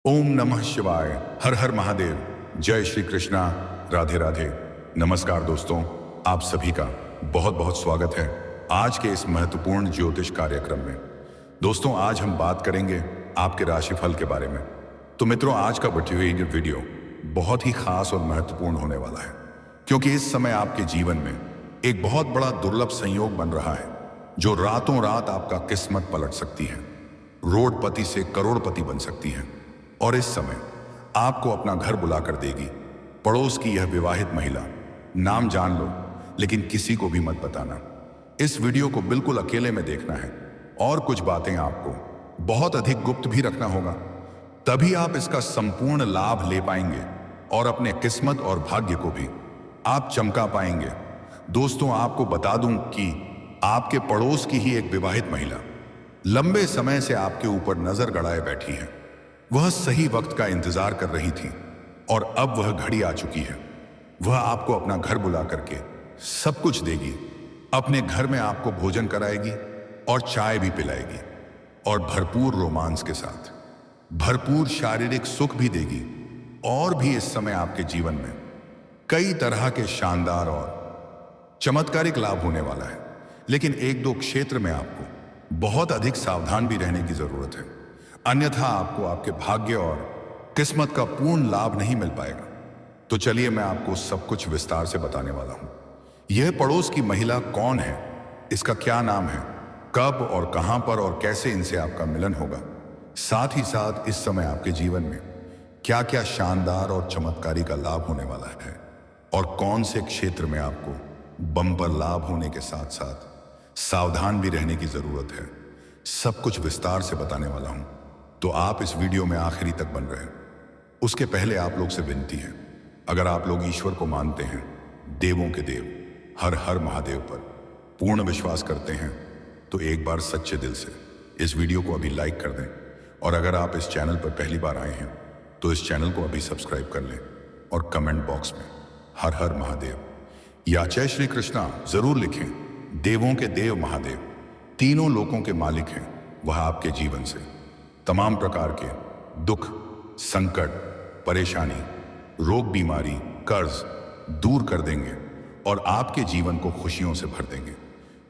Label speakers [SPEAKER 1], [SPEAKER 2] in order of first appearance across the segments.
[SPEAKER 1] ओम नमः शिवाय। हर हर महादेव। जय श्री कृष्णा। राधे राधे। नमस्कार दोस्तों, आप सभी का बहुत बहुत स्वागत है आज के इस महत्वपूर्ण ज्योतिष कार्यक्रम में। दोस्तों, आज हम बात करेंगे आपके राशिफल के बारे में। तो मित्रों, आज का वीडियो बहुत ही खास और महत्वपूर्ण होने वाला है, क्योंकि इस समय आपके जीवन में एक बहुत बड़ा दुर्लभ संयोग बन रहा है जो रातों रात आपका किस्मत पलट सकती है, रोडपति से करोड़पति बन सकती है। और इस समय आपको अपना घर बुला कर देगी पड़ोस की यह विवाहित महिला। नाम जान लो, लेकिन किसी को भी मत बताना। इस वीडियो को बिल्कुल अकेले में देखना है और कुछ बातें आपको बहुत अधिक गुप्त भी रखना होगा, तभी आप इसका संपूर्ण लाभ ले पाएंगे और अपने किस्मत और भाग्य को भी आप चमका पाएंगे। दोस्तों, आपको बता दूं कि आपके पड़ोस की ही एक विवाहित महिला लंबे समय से आपके ऊपर नजर गड़ाए बैठी है। वह सही वक्त का इंतजार कर रही थी और अब वह घड़ी आ चुकी है। वह आपको अपना घर बुला करके सब कुछ देगी। अपने घर में आपको भोजन कराएगी और चाय भी पिलाएगी और भरपूर रोमांस के साथ भरपूर शारीरिक सुख भी देगी। और भी इस समय आपके जीवन में कई तरह के शानदार और चमत्कारिक लाभ होने वाला है, लेकिन एक दो क्षेत्र में आपको बहुत अधिक सावधान भी रहने की जरूरत है, अन्यथा आपको आपके भाग्य और किस्मत का पूर्ण लाभ नहीं मिल पाएगा। तो चलिए, मैं आपको सब कुछ विस्तार से बताने वाला हूं। यह पड़ोस की महिला कौन है, इसका क्या नाम है, कब और कहां पर और कैसे इनसे आपका मिलन होगा, साथ ही साथ इस समय आपके जीवन में क्या क्या शानदार और चमत्कारी का लाभ होने वाला है और कौन से क्षेत्र में आपको बम्पर लाभ होने के साथ साथ सावधान भी रहने की जरूरत है, सब कुछ विस्तार से बताने वाला हूं। तो आप इस वीडियो में आखिरी तक बन रहे हैं। उसके पहले आप लोग से विनती है, अगर आप लोग ईश्वर को मानते हैं, देवों के देव हर हर महादेव पर पूर्ण विश्वास करते हैं, तो एक बार सच्चे दिल से इस वीडियो को अभी लाइक कर दें। और अगर आप इस चैनल पर पहली बार आए हैं तो इस चैनल को अभी सब्सक्राइब कर लें और कमेंट बॉक्स में हर हर महादेव या जय श्री कृष्णा जरूर लिखें। देवों के देव महादेव तीनों लोकों के मालिक हैं। वह आपके जीवन से तमाम प्रकार के दुख, संकट, परेशानी, रोग, बीमारी, कर्ज दूर कर देंगे और आपके जीवन को खुशियों से भर देंगे।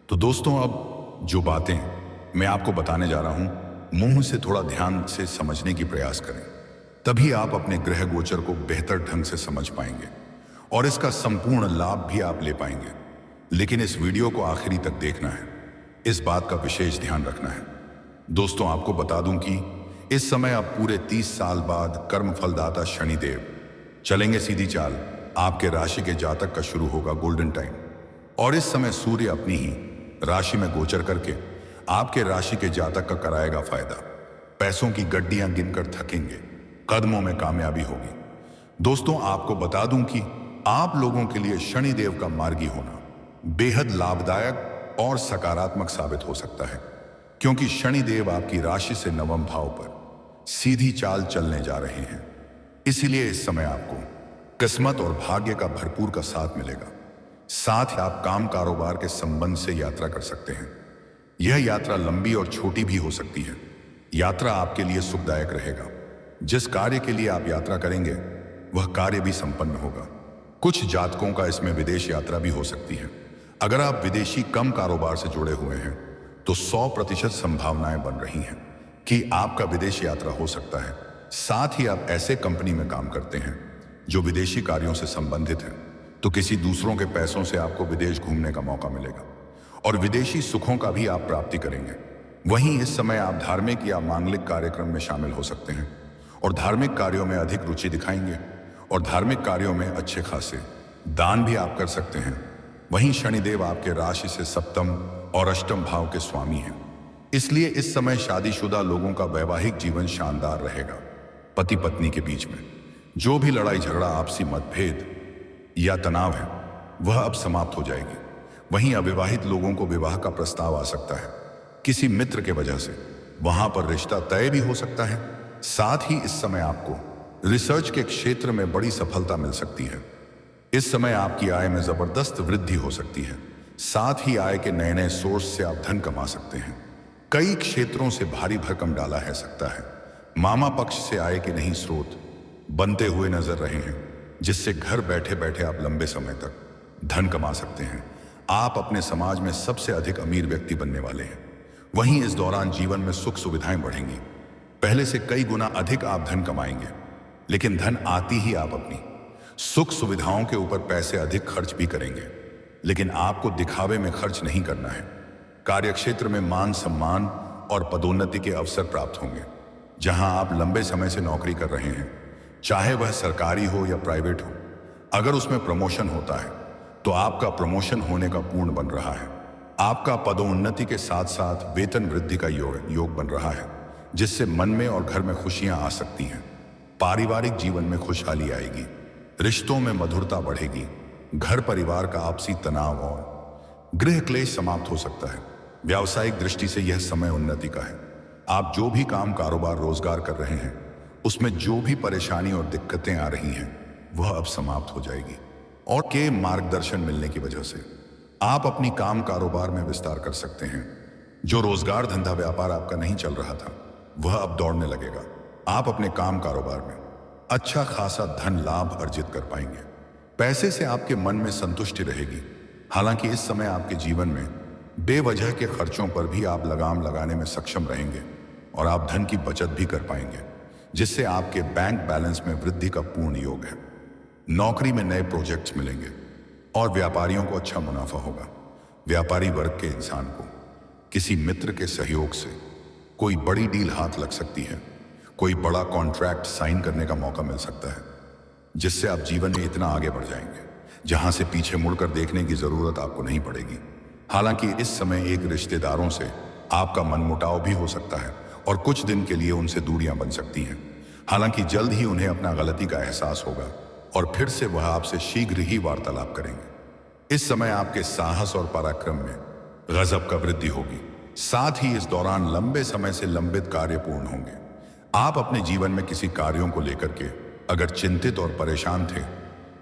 [SPEAKER 1] तो दोस्तों, अब जो बातें मैं आपको बताने जा रहा हूं, मुंह से थोड़ा ध्यान से समझने की प्रयास करें, तभी आप अपने ग्रह गोचर को बेहतर ढंग से समझ पाएंगे और इसका संपूर्ण लाभ भी आप ले पाएंगे। लेकिन इस वीडियो को आखिरी तक देखना है, इस बात का विशेष ध्यान रखना है। दोस्तों, आपको बता दूं कि इस समय अब पूरे 30 साल बाद कर्म फलदाता शनिदेव चलेंगे सीधी चाल। आपके राशि के जातक का शुरू होगा गोल्डन टाइम, और इस समय सूर्य अपनी ही राशि में गोचर करके आपके राशि के जातक का कराएगा फायदा। पैसों की गड्डियां गिनकर थकेंगे, कदमों में कामयाबी होगी। दोस्तों, आपको बता दूं कि आप लोगों के लिए शनिदेव का मार्गी होना बेहद लाभदायक और सकारात्मक साबित हो सकता है, क्योंकि शनिदेव आपकी राशि से नवम भाव पर सीधी चाल चलने जा रहे हैं। इसीलिए इस समय आपको किस्मत और भाग्य का भरपूर का साथ मिलेगा। साथ ही आप काम कारोबार के संबंध से यात्रा कर सकते हैं। यह यात्रा लंबी और छोटी भी हो सकती है। यात्रा आपके लिए सुखदायक रहेगा। जिस कार्य के लिए आप यात्रा करेंगे वह कार्य भी संपन्न होगा। कुछ जातकों का इसमें विदेश यात्रा भी हो सकती है। अगर आप विदेशी कम कारोबार से जुड़े हुए हैं तो 100% संभावनाएं बन रही हैं कि आपका विदेश यात्रा हो सकता है। साथ ही आप ऐसे कंपनी में काम करते हैं जो विदेशी कार्यों से संबंधित है, तो किसी दूसरों के पैसों से आपको विदेश घूमने का मौका मिलेगा और विदेशी सुखों का भी आप प्राप्ति करेंगे। वहीं इस समय आप धार्मिक या मांगलिक कार्यक्रम में शामिल हो सकते हैं और धार्मिक कार्यों में अधिक रुचि दिखाएंगे और धार्मिक कार्यों में अच्छे खासे दान भी आप कर सकते हैं। वहीं शनिदेव आपके राशि से सप्तम और अष्टम भाव के स्वामी हैं, इसलिए इस समय शादीशुदा लोगों का वैवाहिक जीवन शानदार रहेगा। पति पत्नी के बीच में जो भी लड़ाई झगड़ा, आपसी मतभेद या तनाव है, वह अब समाप्त हो जाएगी। वहीं अविवाहित लोगों को विवाह का प्रस्ताव आ सकता है, किसी मित्र के वजह से वहां पर रिश्ता तय भी हो सकता है। साथ ही इस समय आपको रिसर्च के क्षेत्र में बड़ी सफलता मिल सकती है। इस समय आपकी आय में जबरदस्त वृद्धि हो सकती है। साथ ही आय के नए नए सोर्स से आप धन कमा सकते हैं। कई क्षेत्रों से भारी भरकम डाला है सकता है। मामा पक्ष से आय के नहीं स्रोत बनते हुए नजर रहे हैं, जिससे घर बैठे बैठे आप लंबे समय तक धन कमा सकते हैं। आप अपने समाज में सबसे अधिक अमीर व्यक्ति बनने वाले हैं। वहीं इस दौरान जीवन में सुख सुविधाएं बढ़ेंगी। पहले से कई गुना अधिक आप धन कमाएंगे। लेकिन धन आती ही आप अपनी सुख सुविधाओं के ऊपर पैसे अधिक खर्च भी करेंगे, लेकिन आपको दिखावे में खर्च नहीं करना है। कार्यक्षेत्र में मान सम्मान और पदोन्नति के अवसर प्राप्त होंगे। जहां आप लंबे समय से नौकरी कर रहे हैं, चाहे वह सरकारी हो या प्राइवेट हो, अगर उसमें प्रमोशन होता है तो आपका प्रमोशन होने का पूर्ण बन रहा है। आपका पदोन्नति के साथ साथ वेतन वृद्धि का योग बन रहा है, जिससे मन में और घर में खुशियां आ सकती हैं। पारिवारिक जीवन में खुशहाली आएगी, रिश्तों में मधुरता बढ़ेगी, घर परिवार का आपसी तनाव और गृह क्लेश समाप्त हो सकता है। व्यावसायिक दृष्टि से यह समय उन्नति का है। आप जो भी काम कारोबार रोजगार कर रहे हैं, उसमें जो भी परेशानी और दिक्कतें आ रही हैं, वह अब समाप्त हो जाएगी। और के मार्गदर्शन मिलने की वजह से आप अपनी काम कारोबार में विस्तार कर सकते हैं। जो रोजगार धंधा व्यापार आपका नहीं चल रहा था, वह अब दौड़ने लगेगा। आप अपने काम कारोबार में अच्छा खासा धन लाभ अर्जित कर पाएंगे। पैसे से आपके मन में संतुष्टि रहेगी। हालांकि इस समय आपके जीवन में बेवजह के खर्चों पर भी आप लगाम लगाने में सक्षम रहेंगे और आप धन की बचत भी कर पाएंगे, जिससे आपके बैंक बैलेंस में वृद्धि का पूर्ण योग है। नौकरी में नए प्रोजेक्ट्स मिलेंगे और व्यापारियों को अच्छा मुनाफा होगा। व्यापारी वर्ग के इंसान को किसी मित्र के सहयोग से कोई बड़ी डील हाथ लग सकती है। कोई बड़ा कॉन्ट्रैक्ट साइन करने का मौका मिल सकता है, जिससे आप जीवन में इतना आगे बढ़ जाएंगे जहां से पीछे मुड़कर देखने की जरूरत आपको नहीं पड़ेगी। हालांकि इस समय एक रिश्तेदारों से आपका मनमुटाव भी हो सकता है और कुछ दिन के लिए उनसे दूरियां बन सकती हैं। हालांकि जल्द ही उन्हें अपना गलती का एहसास होगा और फिर से वह आपसे शीघ्र ही वार्तालाप करेंगे। इस समय आपके साहस और पराक्रम में गजब का वृद्धि होगी। साथ ही इस दौरान लंबे समय से लंबित कार्य पूर्ण होंगे। आप अपने जीवन में किसी कार्यों को लेकर के अगर चिंतित और परेशान थे,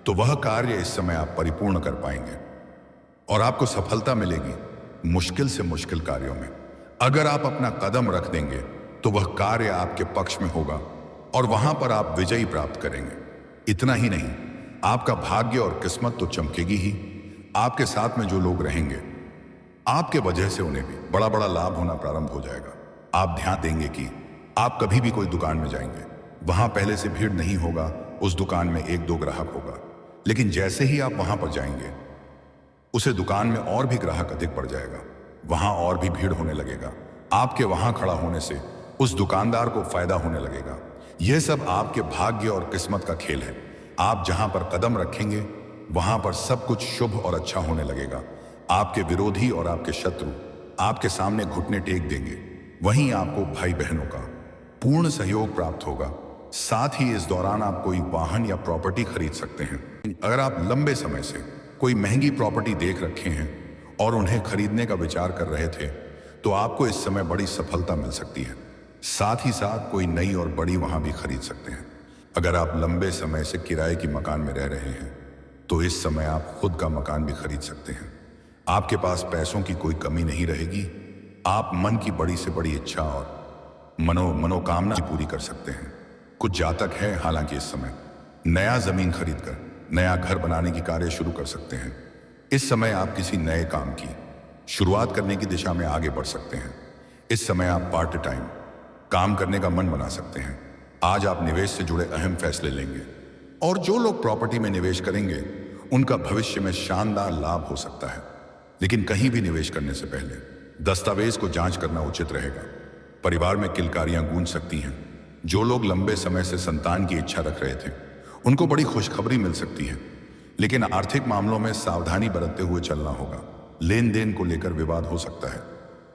[SPEAKER 1] तो वह कार्य इस समय आप परिपूर्ण कर पाएंगे और आपको सफलता मिलेगी मुश्किल से मुश्किल कार्यों में। अगर आप अपना कदम रख देंगे तो वह कार्य आपके पक्ष में होगा और वहां पर आप विजयी प्राप्त करेंगे। इतना ही नहीं, आपका भाग्य और किस्मत तो चमकेगी ही, आपके साथ में जो लोग रहेंगे, आपके वजह से उन्हें भी बड़ा बड़ा लाभ होना प्रारंभ हो जाएगा। आप ध्यान देंगे कि आप कभी भी कोई दुकान में जाएंगे, वहां पहले से भीड़ नहीं होगा। उस दुकान में एक दो ग्राहक होगा, लेकिन जैसे ही आप वहां पर जाएंगे, उसे दुकान में और भी ग्राहक अधिक बढ़ जाएगा। वहां और भी भीड़ होने लगेगा। आपके वहां खड़ा होने से उस दुकानदार को फायदा होने लगेगा। यह सब आपके भाग्य और किस्मत का खेल है। आप जहां पर कदम रखेंगे, वहां पर सब कुछ शुभ और अच्छा होने लगेगा। आपके विरोधी और आपके शत्रु आपके सामने घुटने टेक देंगे। वहीं आपको भाई बहनों का पूर्ण सहयोग प्राप्त होगा। साथ ही इस दौरान आप कोई वाहन या प्रॉपर्टी खरीद सकते हैं। अगर आप लंबे समय से कोई महंगी प्रॉपर्टी देख रखे हैं और उन्हें खरीदने का विचार कर रहे थे, तो आपको इस समय बड़ी सफलता मिल सकती है। साथ ही साथ कोई नई और बड़ी वहां भी खरीद सकते हैं। अगर आप लंबे समय से किराए की मकान में रह रहे हैं, तो इस समय आप खुद का मकान भी खरीद सकते हैं। आपके पास पैसों की कोई कमी नहीं रहेगी। आप मन की बड़ी से बड़ी इच्छा और मनोकामना पूरी कर सकते हैं। कुछ जातक है हालांकि इस समय नया जमीन खरीदकर नया घर बनाने की कार्य शुरू कर सकते हैं। इस समय आप किसी नए काम की शुरुआत करने की दिशा में आगे बढ़ सकते हैं। इस समय आप पार्ट टाइम काम करने का मन बना सकते हैं। आज आप निवेश से जुड़े अहम फैसले लेंगे और जो लोग प्रॉपर्टी में निवेश करेंगे, उनका भविष्य में शानदार लाभ हो सकता है। लेकिन कहीं भी निवेश करने से पहले दस्तावेज को जांच करना उचित रहेगा। परिवार में किलकारियां गूंज सकती हैं। जो लोग लंबे समय से संतान की इच्छा रख रहे थे, उनको बड़ी खुशखबरी मिल सकती है। लेकिन आर्थिक मामलों में सावधानी बरतते हुए चलना होगा। लेन देन को लेकर विवाद हो सकता है।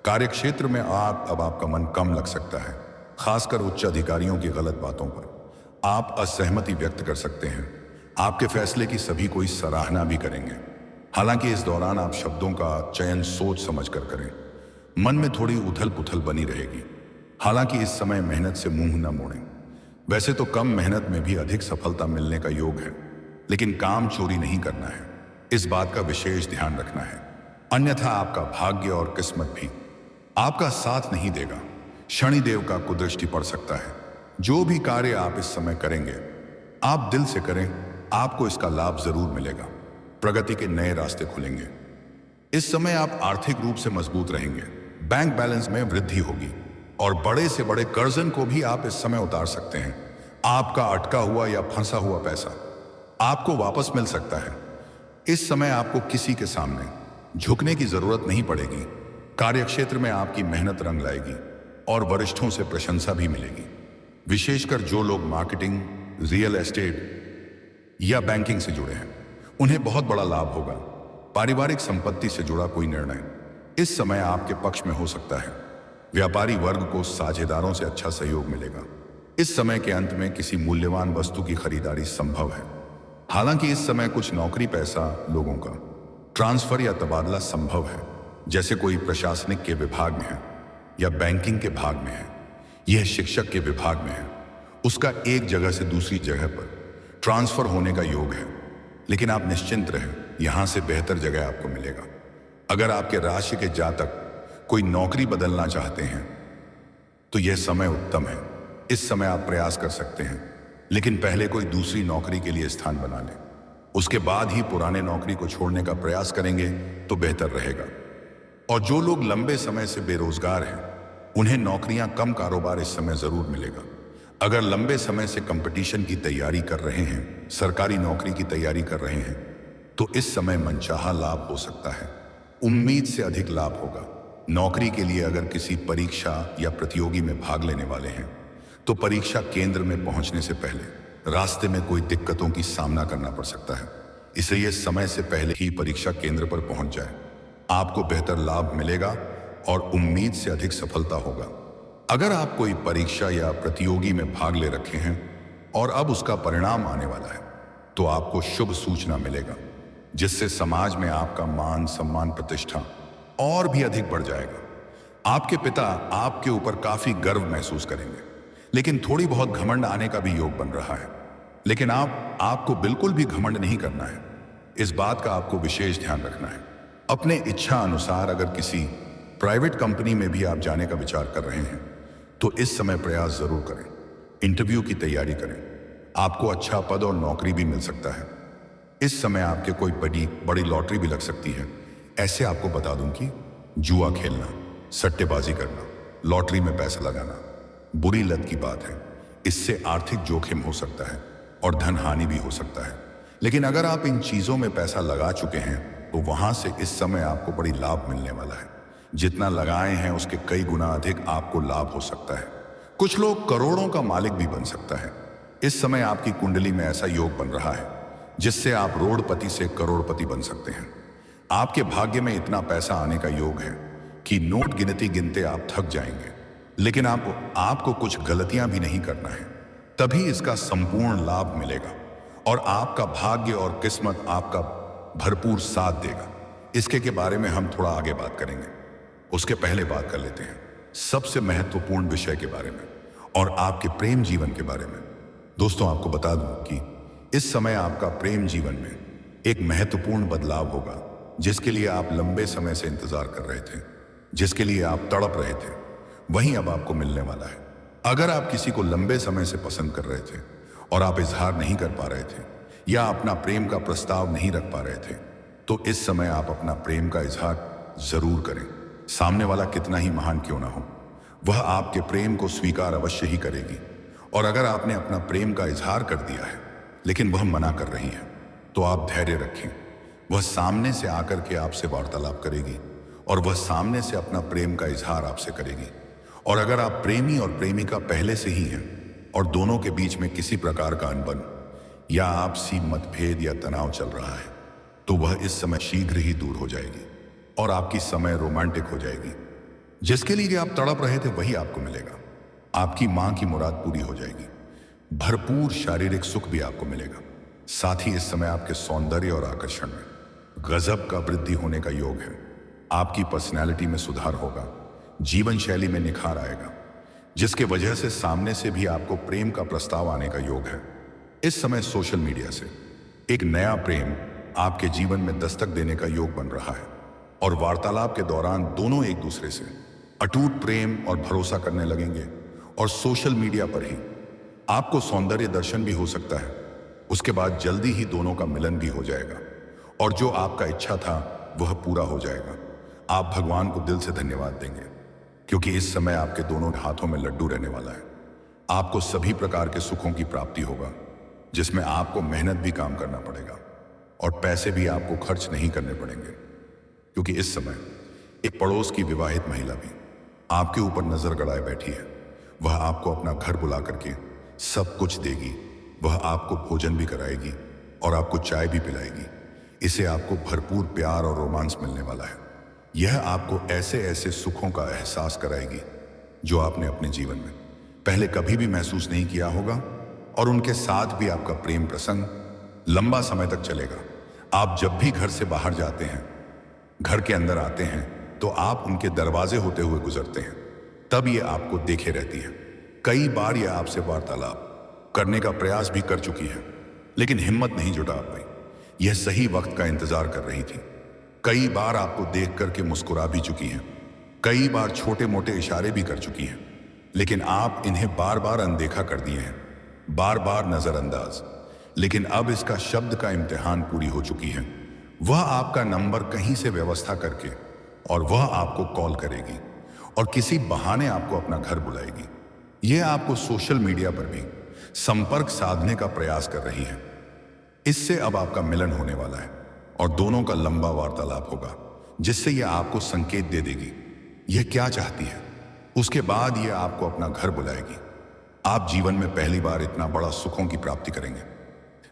[SPEAKER 1] कार्यक्षेत्र में अब आपका मन कम लग सकता है, खासकर उच्च अधिकारियों की गलत बातों पर आप असहमति व्यक्त कर सकते हैं। आपके फैसले की सभी कोई सराहना भी करेंगे। हालांकि इस दौरान आप शब्दों का चयन सोच समझ कर करें। मन में थोड़ी उथल पुथल बनी रहेगी। हालांकि इस समय मेहनत से मुंह न मोड़ें। वैसे तो कम मेहनत में भी अधिक सफलता मिलने का योग है, लेकिन काम चोरी नहीं करना है, इस बात का विशेष ध्यान रखना है। अन्यथा आपका भाग्य और किस्मत भी आपका साथ नहीं देगा। शनिदेव का कुदृष्टि पड़ सकता है। जो भी कार्य आप इस समय करेंगे, आप दिल से करें, आपको इसका लाभ जरूर मिलेगा। प्रगति के नए रास्ते खुलेंगे। इस समय आप आर्थिक रूप से मजबूत रहेंगे। बैंक बैलेंस में वृद्धि होगी और बड़े से बड़े कर्जन को भी आप इस समय उतार सकते हैं। आपका अटका हुआ या फंसा हुआ पैसा आपको वापस मिल सकता है। इस समय आपको किसी के सामने झुकने की जरूरत नहीं पड़ेगी। कार्यक्षेत्र में आपकी मेहनत रंग लाएगी और वरिष्ठों से प्रशंसा भी मिलेगी। विशेषकर जो लोग मार्केटिंग, रियल एस्टेट या बैंकिंग से जुड़े हैं, उन्हें बहुत बड़ा लाभ होगा। पारिवारिक संपत्ति से जुड़ा कोई निर्णय इस समय आपके पक्ष में हो सकता है। व्यापारी वर्ग को साझेदारों से अच्छा सहयोग मिलेगा। इस समय के अंत में किसी मूल्यवान वस्तु की खरीदारी संभव है। हालांकि इस समय कुछ नौकरी पैसा लोगों का ट्रांसफर या तबादला संभव है, जैसे कोई प्रशासनिक के विभाग में है या बैंकिंग के भाग में है, यह शिक्षक के विभाग में है, उसका एक जगह से दूसरी जगह पर ट्रांसफर होने का योग है। लेकिन आप निश्चिंत रहें, यहां से बेहतर जगह आपको मिलेगा। अगर आपके राशि के जातक कोई नौकरी बदलना चाहते हैं तो यह समय उत्तम है। इस समय आप प्रयास कर सकते हैं, लेकिन पहले कोई दूसरी नौकरी के लिए स्थान बना लें। उसके बाद ही पुराने नौकरी को छोड़ने का प्रयास करेंगे तो बेहतर रहेगा। और जो लोग लंबे समय से बेरोजगार हैं, उन्हें नौकरियां कम, कारोबार इस समय जरूर मिलेगा। अगर लंबे समय से कंपटीशन की तैयारी कर रहे हैं, सरकारी नौकरी की तैयारी कर रहे हैं, तो इस समय मनचाहा लाभ हो सकता है। उम्मीद से अधिक लाभ होगा। नौकरी के लिए अगर किसी परीक्षा या प्रतियोगी में भाग लेने वाले हैं, तो परीक्षा केंद्र में पहुंचने से पहले रास्ते में कोई दिक्कतों की सामना करना पड़ सकता है। इसलिए समय से पहले ही परीक्षा केंद्र पर पहुंच जाए। आपको बेहतर लाभ मिलेगा और उम्मीद से अधिक सफलता होगा। अगर आप कोई परीक्षा या प्रतियोगी में भाग ले रखे हैं और अब उसका परिणाम आने वाला है, तो आपको शुभ सूचना मिलेगा, जिससे समाज में आपका मान, सम्मान, प्रतिष्ठा और भी अधिक बढ़ जाएगा। आपके पिता आपके ऊपर काफी गर्व महसूस करेंगे, लेकिन थोड़ी बहुत घमंड आने का भी योग बन रहा है। लेकिन आपको बिल्कुल भी घमंड नहीं करना है। इस बात का आपको विशेष ध्यान रखना है। अपने इच्छा अनुसार अगर किसी प्राइवेट कंपनी में भी आप जाने का विचार कर रहे हैं, तो इस समय प्रयास जरूर करें। इंटरव्यू की तैयारी करें। आपको अच्छा पद और नौकरी भी मिल सकता है। इस समय आपके कोई बड़ी लॉटरी भी लग सकती है। ऐसे आपको बता दूं कि जुआ खेलना, सट्टेबाजी करना, लॉटरी में पैसा लगाना बुरी लत की बात है। इससे आर्थिक जोखिम हो सकता है और धन हानि भी हो सकता है। लेकिन अगर आप इन चीजों में पैसा लगा चुके हैं, तो वहां से इस समय आपको बड़ी लाभ मिलने वाला है। जितना लगाए हैं उसके कई गुना अधिक आपको लाभ हो सकता है। कुछ लोग करोड़ों का मालिक भी बन सकता है। इस समय आपकी कुंडली में ऐसा योग बन रहा है जिससे आप रोड़पति से करोड़पति बन सकते हैं। आपके भाग्य में इतना पैसा आने का योग है कि नोट गिनती गिनते आप थक जाएंगे। लेकिन आपको कुछ गलतियां भी नहीं करना है, तभी इसका संपूर्ण लाभ मिलेगा और आपका भाग्य और किस्मत आपका भरपूर साथ देगा। इसके के बारे में हम थोड़ा आगे बात करेंगे। उसके पहले बात कर लेते हैं सबसे महत्वपूर्ण विषय के बारे में और आपके प्रेम जीवन के बारे में। दोस्तों, आपको बता दूं कि इस समय आपका प्रेम जीवन में एक महत्वपूर्ण बदलाव होगा, जिसके लिए आप लंबे समय से इंतजार कर रहे थे, जिसके लिए आप तड़प रहे थे, वहीं अब आपको मिलने वाला है। अगर आप किसी को लंबे समय से पसंद कर रहे थे और आप इजहार नहीं कर पा रहे थे या अपना प्रेम का प्रस्ताव नहीं रख पा रहे थे, तो इस समय आप अपना प्रेम का इजहार जरूर करें। सामने वाला कितना ही महान क्यों ना हो, वह आपके प्रेम को स्वीकार अवश्य ही करेगी। और अगर आपने अपना प्रेम का इजहार कर दिया है लेकिन वह मना कर रही है, तो आप धैर्य रखें। वह सामने से आकर के आपसे वार्तालाप करेगी और वह सामने से अपना प्रेम का इजहार आपसे करेगी। और अगर आप प्रेमी और प्रेमिका पहले से ही हैं और दोनों के बीच में किसी प्रकार का अनबन या आपसी मतभेद या तनाव चल रहा है, तो वह इस समय शीघ्र ही दूर हो जाएगी और आपकी समय रोमांटिक हो जाएगी। जिसके लिए आप तड़प रहे थे वही आपको मिलेगा। आपकी मां की मुराद पूरी हो जाएगी। भरपूर शारीरिक सुख भी आपको मिलेगा। साथ ही इस समय आपके सौंदर्य और आकर्षण में गजब का वृद्धि होने का योग है। आपकी पर्सनैलिटी में सुधार होगा, जीवन शैली में निखार आएगा, जिसके वजह से सामने से भी आपको प्रेम का प्रस्ताव आने का योग है। इस समय सोशल मीडिया से एक नया प्रेम आपके जीवन में दस्तक देने का योग बन रहा है और वार्तालाप के दौरान दोनों एक दूसरे से अटूट प्रेम और भरोसा करने लगेंगे और सोशल मीडिया पर ही आपको सौंदर्य दर्शन भी हो सकता है। उसके बाद जल्दी ही दोनों का मिलन भी हो जाएगा और जो आपका इच्छा था वह पूरा हो जाएगा। आप भगवान को दिल से धन्यवाद देंगे क्योंकि इस समय आपके दोनों हाथों में लड्डू रहने वाला है। आपको सभी प्रकार के सुखों की प्राप्ति होगा जिसमें आपको मेहनत भी काम करना पड़ेगा और पैसे भी आपको खर्च नहीं करने पड़ेंगे, क्योंकि इस समय एक पड़ोस की विवाहित महिला भी आपके ऊपर नजर गड़ाए बैठी है। वह आपको अपना घर बुला करके सब कुछ देगी। वह आपको भोजन भी कराएगी और आपको चाय भी पिलाएगी। इसे आपको भरपूर प्यार और रोमांस मिलने वाला है। यह आपको ऐसे ऐसे सुखों का एहसास कराएगी जो आपने अपने जीवन में पहले कभी भी महसूस नहीं किया होगा, और उनके साथ भी आपका प्रेम प्रसंग लंबा समय तक चलेगा। आप जब भी घर से बाहर जाते हैं, घर के अंदर आते हैं, तो आप उनके दरवाजे होते हुए गुजरते हैं, तब ये आपको देखे रहती है। कई बार यह आपसे वार्तालाप करने का प्रयास भी कर चुकी है, लेकिन हिम्मत नहीं जुटा पाई। यह सही वक्त का इंतजार कर रही थी। कई बार आपको देख करके मुस्कुरा भी चुकी हैं, कई बार छोटे मोटे इशारे भी कर चुकी हैं, लेकिन आप इन्हें बार बार अनदेखा कर दिए हैं, बार बार नजरअंदाज। लेकिन अब इसका शब्द का इम्तिहान पूरी हो चुकी है। वह आपका नंबर कहीं से व्यवस्था करके और वह आपको कॉल करेगी और किसी बहाने आपको अपना घर बुलाएगी। यह आपको सोशल मीडिया पर भी संपर्क साधने का प्रयास कर रही है। इससे अब आपका मिलन होने वाला है और दोनों का लंबा वार्तालाप होगा, जिससे यह आपको संकेत दे देगी यह क्या चाहती है। उसके बाद यह आपको अपना घर बुलाएगी। आप जीवन में पहली बार इतना बड़ा सुखों की प्राप्ति करेंगे,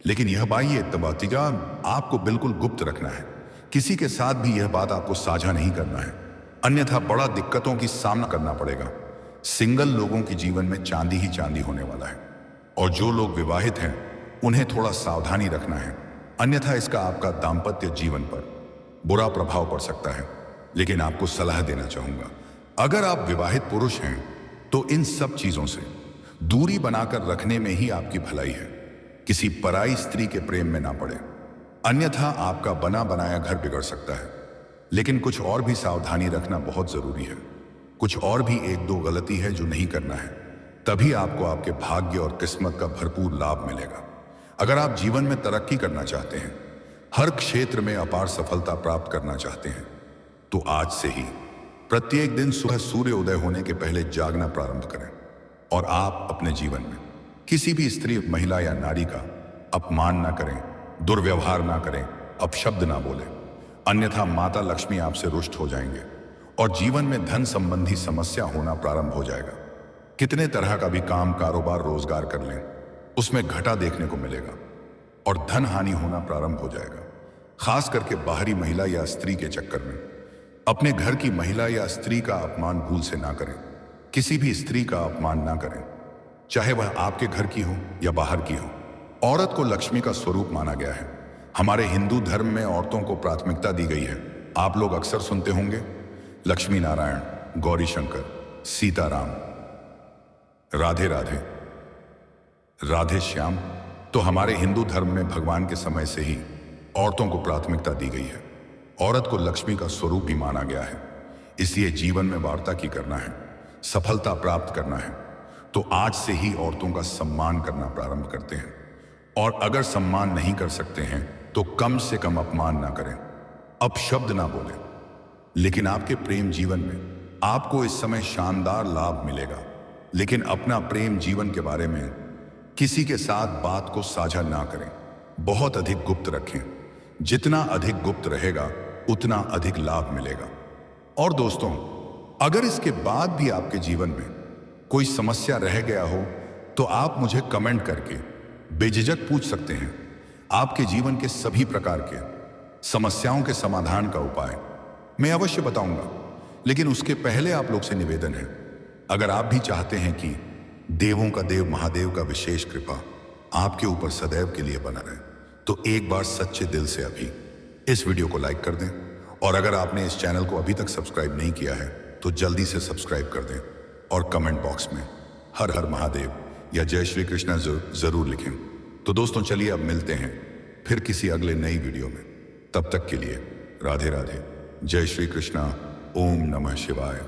[SPEAKER 1] लेकिन यह बाह्य तबातीजा आपको बिल्कुल गुप्त रखना है। किसी के साथ भी यह बात आपको साझा नहीं करना है, अन्यथा बड़ा दिक्कतों की सामना करना पड़ेगा। सिंगल लोगों के जीवन में चांदी ही चांदी होने वाला है, और जो लोग विवाहित हैं उन्हें थोड़ा सावधानी रखना है, अन्यथा इसका आपका दाम्पत्य जीवन पर बुरा प्रभाव पड़ सकता है। लेकिन आपको सलाह देना चाहूंगा, अगर आप विवाहित पुरुष हैं तो इन सब चीजों से दूरी बनाकर रखने में ही आपकी भलाई है। किसी पराई स्त्री के प्रेम में ना पड़े, अन्यथा आपका बना बनाया घर बिगड़ सकता है। लेकिन कुछ और भी सावधानी रखना बहुत जरूरी है। कुछ और भी एक दो गलती है जो नहीं करना है, तभी आपको आपके भाग्य और किस्मत का भरपूर लाभ मिलेगा। अगर आप जीवन में तरक्की करना चाहते हैं, हर क्षेत्र में अपार सफलता प्राप्त करना चाहते हैं, तो आज से ही प्रत्येक दिन सुबह सूर्य उदय होने के पहले जागना प्रारंभ करें और आप अपने जीवन में किसी भी स्त्री, महिला या नारी का अपमान ना करें, दुर्व्यवहार ना करें, अपशब्द ना बोलें, अन्यथा माता लक्ष्मी आपसे रुष्ट हो जाएंगे और जीवन में धन संबंधी समस्या होना प्रारंभ हो जाएगा। कितने तरह का भी काम, कारोबार, रोजगार कर लें, उसमें घाटा देखने को मिलेगा और धन हानि होना प्रारंभ हो जाएगा। खास करके बाहरी महिला या स्त्री के चक्कर में अपने घर की महिला या स्त्री का अपमान भूल से ना करें। किसी भी स्त्री का अपमान ना करें, चाहे वह आपके घर की हो या बाहर की हो। औरत को लक्ष्मी का स्वरूप माना गया है। हमारे हिंदू धर्म में औरतों को प्राथमिकता दी गई है। आप लोग अक्सर सुनते होंगे लक्ष्मी नारायण, गौरी शंकर, सीताराम, राधे राधे, राधे श्याम। तो हमारे हिंदू धर्म में भगवान के समय से ही औरतों को प्राथमिकता दी गई है। औरत को लक्ष्मी का स्वरूप भी माना गया है। इसलिए जीवन में वार्ता की करना है, सफलता प्राप्त करना है, तो आज से ही औरतों का सम्मान करना प्रारंभ करते हैं। और अगर सम्मान नहीं कर सकते हैं तो कम से कम अपमान ना करें, अपशब्द ना बोलें। लेकिन आपके प्रेम जीवन में आपको इस समय शानदार लाभ मिलेगा, लेकिन अपना प्रेम जीवन के बारे में किसी के साथ बात को साझा ना करें, बहुत अधिक गुप्त रखें। जितना अधिक गुप्त रहेगा उतना अधिक लाभ मिलेगा। और दोस्तों, अगर इसके बाद भी आपके जीवन में कोई समस्या रह गया हो तो आप मुझे कमेंट करके बेझिझक पूछ सकते हैं। आपके जीवन के सभी प्रकार के समस्याओं के समाधान का उपाय मैं अवश्य बताऊंगा। लेकिन उसके पहले आप लोग से निवेदन है, अगर आप भी चाहते हैं कि देवों का देव महादेव का विशेष कृपा आपके ऊपर सदैव के लिए बना रहे, तो एक बार सच्चे दिल से अभी इस वीडियो को लाइक कर दें। और अगर आपने इस चैनल को अभी तक सब्सक्राइब नहीं किया है तो जल्दी से सब्सक्राइब कर दें और कमेंट बॉक्स में हर हर महादेव या जय श्री कृष्णा जरूर लिखें। तो दोस्तों, चलिए अब मिलते हैं फिर किसी अगले नई वीडियो में। तब तक के लिए राधे राधे, जय श्री कृष्णा, ओम नमः शिवाय।